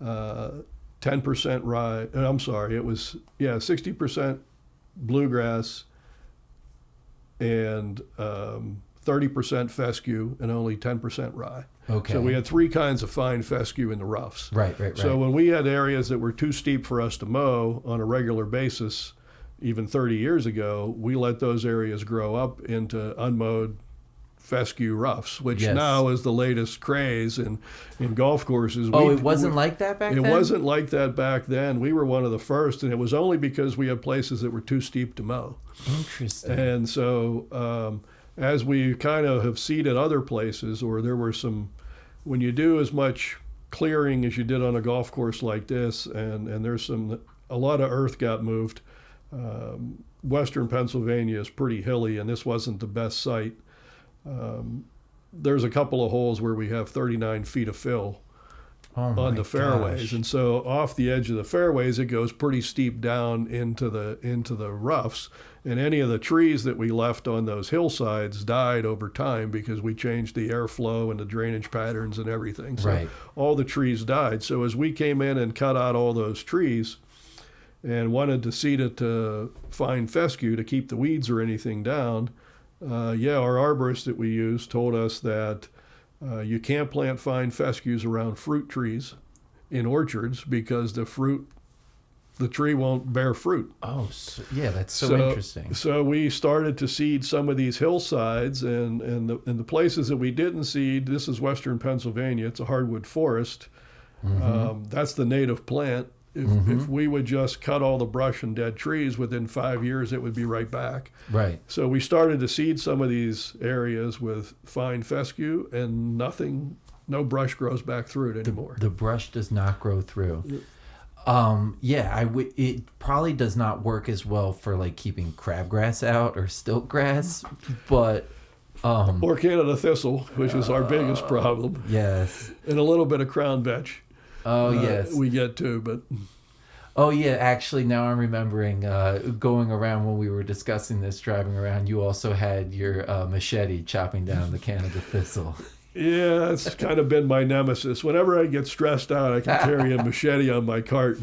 10% rye. I'm sorry, it was 60% bluegrass and 30% fescue and only 10% rye. Okay. So we had 3 kinds of fine fescue in the roughs. Right. So when we had areas that were too steep for us to mow on a regular basis, even 30 years ago, we let those areas grow up into unmowed fescue roughs, which now is the latest craze in golf courses. It wasn't like that back then? It wasn't like that back then. We were one of the first, and it was only because we had places that were too steep to mow. Interesting. And so as we kind of have seeded other places, or there were some, when you do as much clearing as you did on a golf course like this, and there's a lot of earth got moved. Western Pennsylvania is pretty hilly, and this wasn't the best site. There's a couple of holes where we have 39 feet of fill on the fairways, gosh. and so off the edge of the fairways, it goes pretty steep down into the roughs. And any of the trees that we left on those hillsides died over time because we changed the airflow and the drainage patterns and everything. So Right. all the trees died. So as we came in and cut out all those trees and wanted to seed it to fine fescue to keep the weeds or anything down, our arborist that we used told us that you can't plant fine fescues around fruit trees in orchards because the tree won't bear fruit. Oh, that's so interesting. So we started to seed some of these hillsides, and the places that we didn't seed, this is Western Pennsylvania, it's a hardwood forest. That's the native plant. If we would just cut all the brush and dead trees, within 5 years it would be right back. Right. So we started to seed some of these areas with fine fescue, and no brush grows back through it anymore. The brush does not grow through. It probably does not work as well for like keeping crabgrass out or stilt grass, but or Canada thistle, which is our biggest problem. Yes. And a little bit of crown vetch. Oh, yes. We get too, but... Oh, yeah. Actually, now I'm remembering going around when we were discussing this, driving around, you also had your machete chopping down the Canada thistle. Yeah, that's kind of been my nemesis. Whenever I get stressed out, I can carry a machete on my cart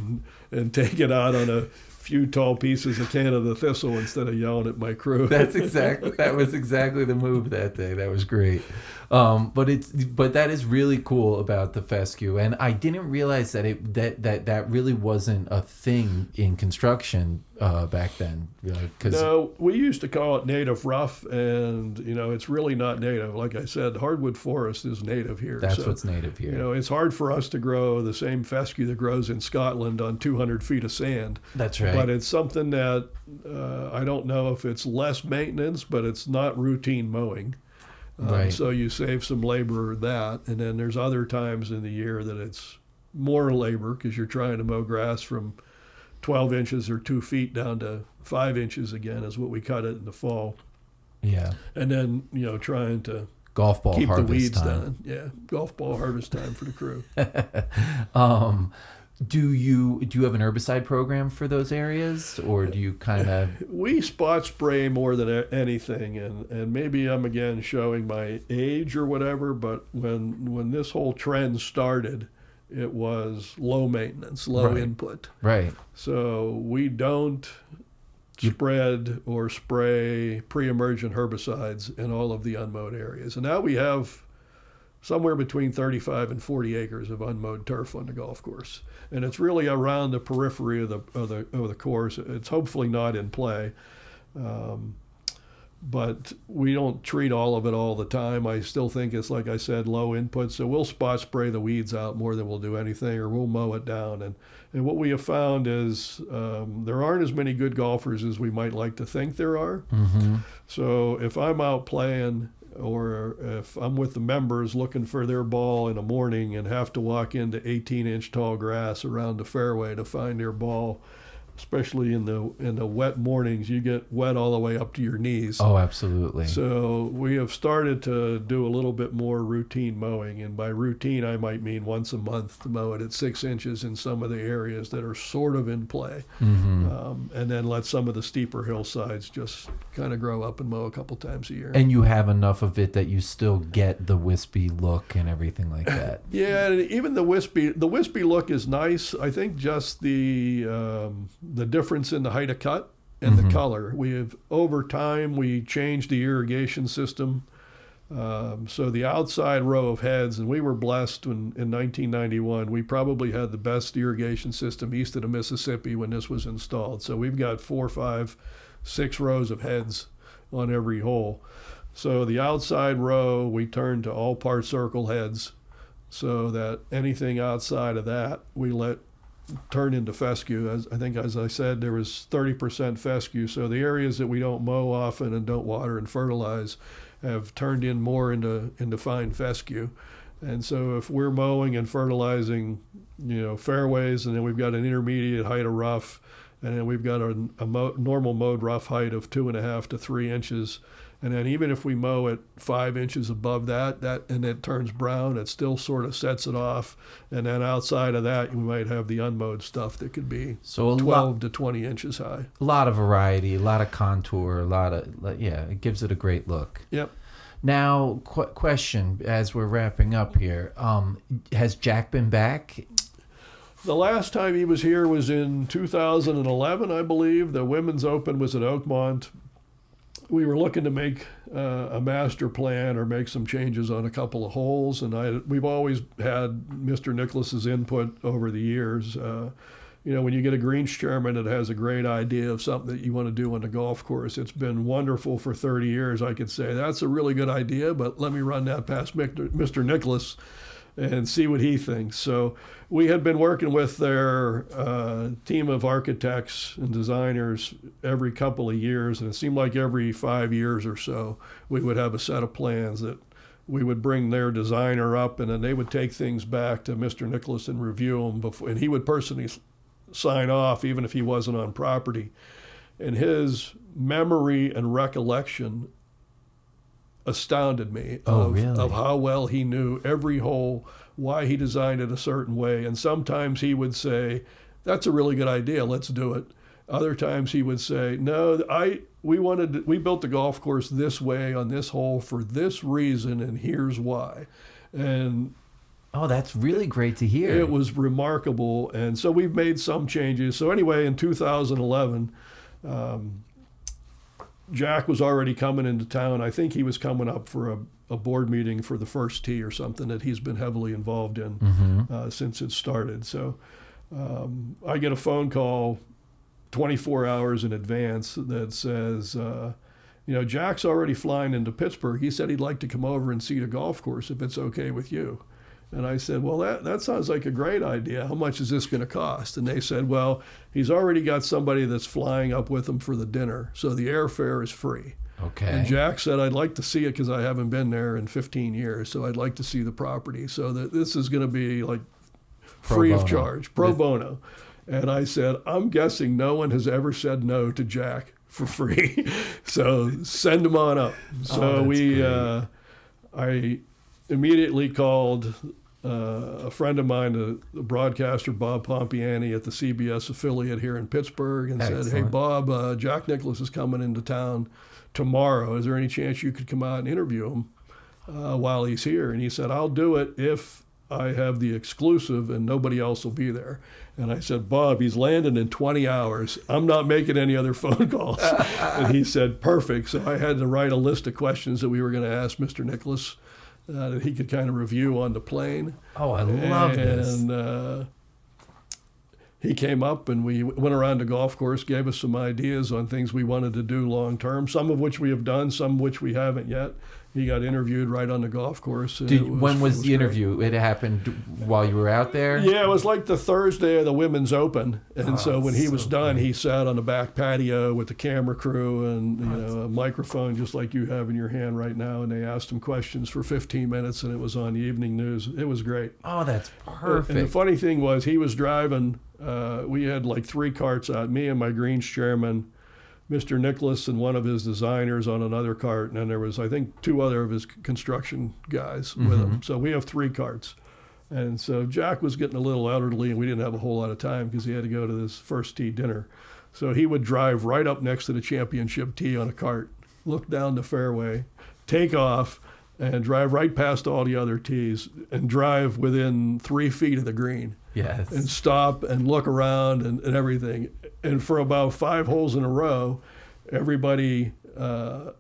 and take it out on a few tall pieces of Canada thistle instead of yelling at my crew. That was exactly the move that day. That was great. But that is really cool about the fescue, and I didn't realize that that really wasn't a thing in construction back then. No, we used to call it native rough, and it's really not native. Like I said, hardwood forest is native here. That's what's native here. It's hard for us to grow the same fescue that grows in Scotland on 200 feet of sand. That's right. But it's something that I don't know if it's less maintenance, but it's not routine mowing. Right. So you save some labor that, and then there's other times in the year that it's more labor because you're trying to mow grass from 12 inches or 2 feet down to 5 inches again is what we cut it in the fall. Yeah. And then, trying to golf ball keep harvest the weeds time. down. Yeah, golf ball harvest time for the crew. Do you have an herbicide program for those areas, or do you kind of... We spot spray more than anything, and maybe I'm again showing my age or whatever, but when this whole trend started, it was low maintenance, low input. Right. So we don't spread or spray pre-emergent herbicides in all of the unmowed areas. And now we have somewhere between 35 and 40 acres of unmowed turf on the golf course. And it's really around the periphery of the course. It's hopefully not in play. But we don't treat all of it all the time. I still think it's, like I said, low input. So we'll spot spray the weeds out more than we'll do anything, or we'll mow it down. And what we have found is there aren't as many good golfers as we might like to think there are. Mm-hmm. So if I'm out playing, or if I'm with the members looking for their ball in the morning and have to walk into 18-inch tall grass around the fairway to find their ball, especially in the wet mornings, you get wet all the way up to your knees. Oh, absolutely. So we have started to do a little bit more routine mowing, and by routine I might mean once a month to mow it at 6 inches in some of the areas that are sort of in play, and then let some of the steeper hillsides just kind of grow up and mow a couple times a year. And you have enough of it that you still get the wispy look and everything like that. Yeah, and even the wispy look is nice. I think just the difference in the height of cut and the color. Over time, we changed the irrigation system. So the outside row of heads, and we were blessed in 1991, we probably had the best irrigation system east of the Mississippi when this was installed. So we've got 4, 5, 6 rows of heads on every hole. So the outside row, we turned to all part circle heads, so that anything outside of that, we let turn into fescue. As I said, there was 30% fescue. So the areas that we don't mow often and don't water and fertilize have turned in more into fine fescue. And so if we're mowing and fertilizing, fairways, and then we've got an intermediate height of rough, and then we've got a normal mowed rough height of 2.5 to 3 inches. And then even if we mow at 5 inches above that and it turns brown, it still sort of sets it off. And then outside of that, you might have the unmowed stuff that could be 12 to 20 inches high. A lot of variety, a lot of contour, it gives it a great look. Yep. Now, question as we're wrapping up here, has Jack been back? The last time he was here was in 2011, I believe. The Women's Open was at Oakmont. We were looking to make a master plan or make some changes on a couple of holes, and we've always had Mr. Nicklaus's input over the years. When you get a greens chairman that has a great idea of something that you want to do on the golf course, it's been wonderful for 30 years. I could say, that's a really good idea, but let me run that past Mr. Nicklaus and see what he thinks. So we had been working with their team of architects and designers every couple of years, and it seemed like every 5 years or so we would have a set of plans that we would bring their designer up, and then they would take things back to Mr. Nicklaus and review them before, and he would personally sign off even if he wasn't on property. And his memory and recollection astounded me of how well he knew every hole, why he designed it a certain way. And sometimes he would say, that's a really good idea, let's do it. Other times he would say, no, we built the golf course this way on this hole for this reason, and here's why. And that's really great to hear. It was remarkable. And so we've made some changes. So anyway, in 2011, Jack was already coming into town. I think he was coming up for a board meeting for the first tee or something that he's been heavily involved in since it started. So I get a phone call 24 hours in advance that says, Jack's already flying into Pittsburgh. He said he'd like to come over and see the golf course if it's okay with you. And I said, well, that sounds like a great idea. How much is this going to cost? And they said, well, he's already got somebody that's flying up with him for the dinner, so the airfare is free. Okay. And Jack said, I'd like to see it because I haven't been there in 15 years, so I'd like to see the property. So that this is going to be like free of charge, pro bono. And I said, I'm guessing no one has ever said no to Jack for free. So send him on up. So I immediately called a friend of mine, the broadcaster Bob Pompiani at the CBS affiliate here in Pittsburgh, and said, hey, Bob, Jack Nicklaus is coming into town tomorrow. Is there any chance you could come out and interview him while he's here? And he said, I'll do it if I have the exclusive and nobody else will be there. And I said, Bob, he's landing in 20 hours. I'm not making any other phone calls. And he said, perfect. So I had to write a list of questions that we were going to ask Mr. Nicklaus that he could kind of review on the plane. Oh, I love this. And he came up and we went around the golf course, gave us some ideas on things we wanted to do long term, some of which we have done, some of which we haven't yet. He got interviewed right on the golf course. When was the interview? It happened while you were out there? Yeah, it was like the Thursday of the Women's Open. And so when he was done, he sat on the back patio with the camera crew and a microphone just like you have in your hand right now. And they asked him questions for 15 minutes, and it was on the evening news. It was great. Oh, that's perfect. And the funny thing was he was driving. We had like 3 carts out, me and my greens chairman, Mr. Nicklaus and one of his designers on another cart, and then there was, I think, 2 other of his construction guys with him. So we have 3 carts. And so Jack was getting a little elderly, and we didn't have a whole lot of time because he had to go to this first tee dinner. So he would drive right up next to the championship tee on a cart, look down the fairway, take off, and drive right past all the other tees and drive within 3 feet of the green. Yes. And stop and look around and everything. And for about 5 holes in a row, everybody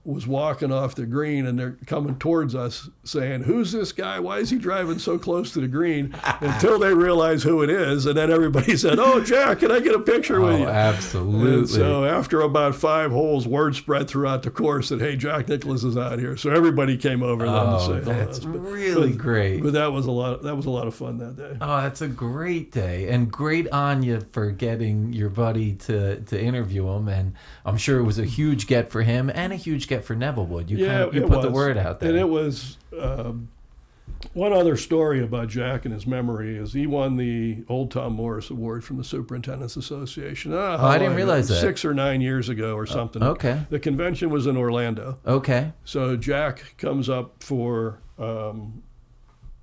was walking off the green, and they're coming towards us saying, who's this guy? Why is he driving so close to the green? Until they realize who it is. And then everybody said, oh, Jack, can I get a picture with you? Absolutely. And so after about 5 holes, word spread throughout the course that, hey, Jack Nicklaus is out here. So everybody came over then to say hello. That's really great. But that was a lot of fun that day. Oh, that's a great day. And great on you for getting your buddy to interview him. And I'm sure it was a huge get for him and a huge get for Nevillewood. You put the word out there. And it was, One other story about Jack and his memory is he won the Old Tom Morris Award from the Superintendents Association. I didn't realize that. 6 or 9 years ago or something. Okay. The convention was in Orlando. Okay. So Jack comes up for,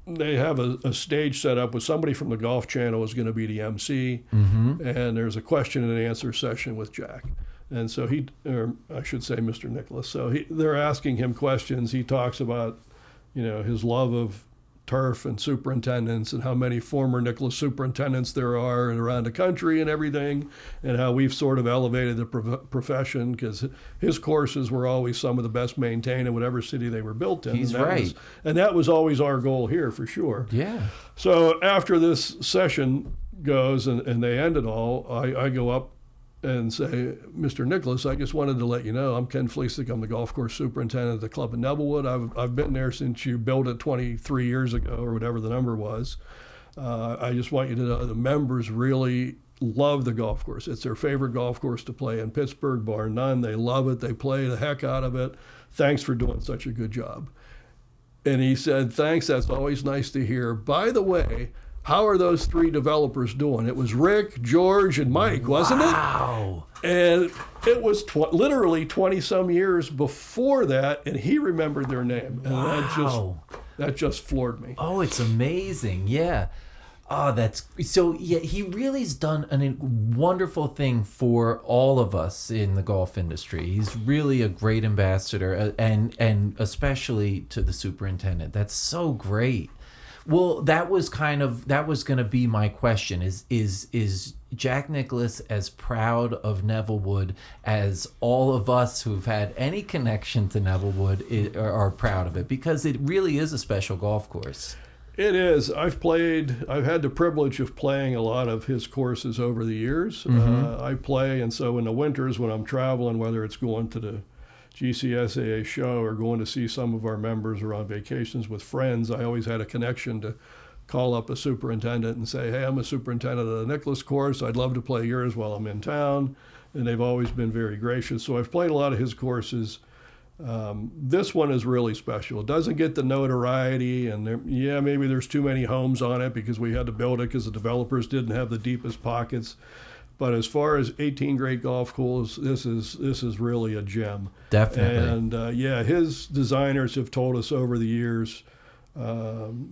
they have a stage set up with somebody from the Golf Channel is going to be the MC, and there's a question and answer session with Jack. And so or I should say Mr. Nicklaus. So they're asking him questions. He talks about, his love of turf and superintendents and how many former Nicklaus superintendents there are around the country and everything, and how we've sort of elevated the profession because his courses were always some of the best maintained in whatever city they were built in. He's right. And that was always our goal here for sure. Yeah. So after this session goes and they end it all, I go up and say, Mr. Nicklaus, I just wanted to let you know I'm Ken Flisek. I'm the golf course superintendent of the club in Nevillewood. I've been there since you built it 23 years ago or whatever the number was. I just want you to know the members really love the golf course. It's their favorite golf course to play in Pittsburgh, bar none. They love it. They play the heck out of it. Thanks for doing such a good job. And he said, thanks, that's always nice to hear. By the way, how are those 3 developers doing? It was Rick, George, and Mike, wasn't it? Wow. And it was literally 20-some years before that, and he remembered their name. And that just floored me. Oh, it's amazing. Yeah. Oh, that's so. Yeah, he really's done a wonderful thing for all of us in the golf industry. He's really a great ambassador, and especially to the superintendent. That's so great. Well, that was going to be my question. Is Jack Nicklaus as proud of Nevillewood as all of us who've had any connection to Nevillewood are proud of it? Because it really is a special golf course. It is. I've had the privilege of playing a lot of his courses over the years. I play, and so in the winters when I'm traveling, whether it's going to the GCSAA show or going to see some of our members or on vacations with friends, I always had a connection to call up a superintendent and say, hey, I'm a superintendent of the Nicklaus course. I'd love to play yours while I'm in town. And they've always been very gracious. So I've played a lot of his courses. This one is really special. It doesn't get the notoriety, and maybe there's too many homes on it because we had to build it because the developers didn't have the deepest pockets. But as far as 18 great golf courses, this is really a gem. Definitely. And his designers have told us over the years,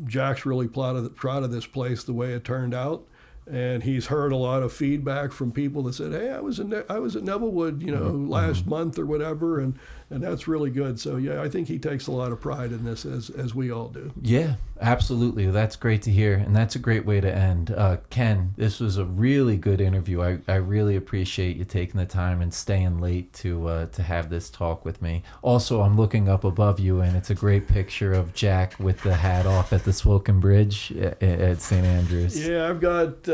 Jack's really proud of this place the way it turned out. And he's heard a lot of feedback from people that said, hey, I was at Nevillewood, last month or whatever, and that's really good. So, yeah, I think he takes a lot of pride in this, as we all do. Yeah, absolutely. That's great to hear, and that's a great way to end. Ken, this was a really good interview. I really appreciate you taking the time and staying late to have this talk with me. Also, I'm looking up above you, and it's a great picture of Jack with the hat off at the Swilken Bridge at St. Andrews. Yeah, I've got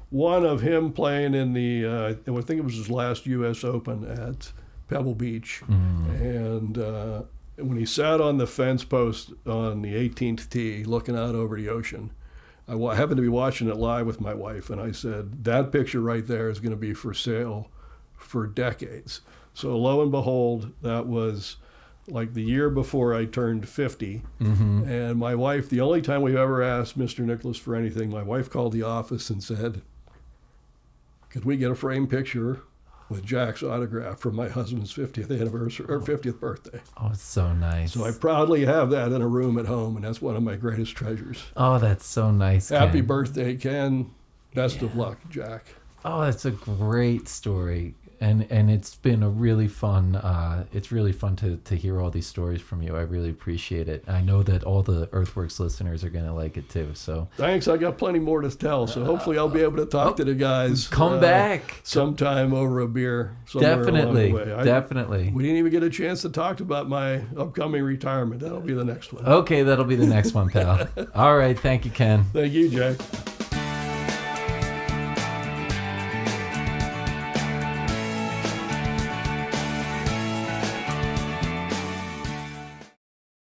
one of him playing in the, I think it was his last U.S. Open at Pebble Beach. And when he sat on the fence post on the 18th tee looking out over the ocean, I happened to be watching it live with my wife, and I said, that picture right there is going to be for sale for decades. So lo and behold, that was like the year before I turned 50. And my wife, the only time we've ever asked Mr. Nicklaus for anything, my wife called the office and said, could we get a framed picture with Jack's autograph from my husband's 50th anniversary or 50th birthday? Oh, it's so nice. So I proudly have that in a room at home, and that's one of my greatest treasures. Oh, that's so nice, Happy Ken. Birthday, Ken. Best of luck, Jack. Oh, that's a great story. And it's been a really fun, it's really fun to hear all these stories from you. I really appreciate it. I know that all the EarthWorks listeners are going to like it too. So thanks. I got plenty more to tell. So hopefully I'll be able to talk to the guys. Come back sometime over a beer. Definitely. Along the way. Definitely. We didn't even get a chance to talk about my upcoming retirement. That'll be the next one. Okay, that'll be the next one, pal. All right. Thank you, Ken. Thank you, Jack.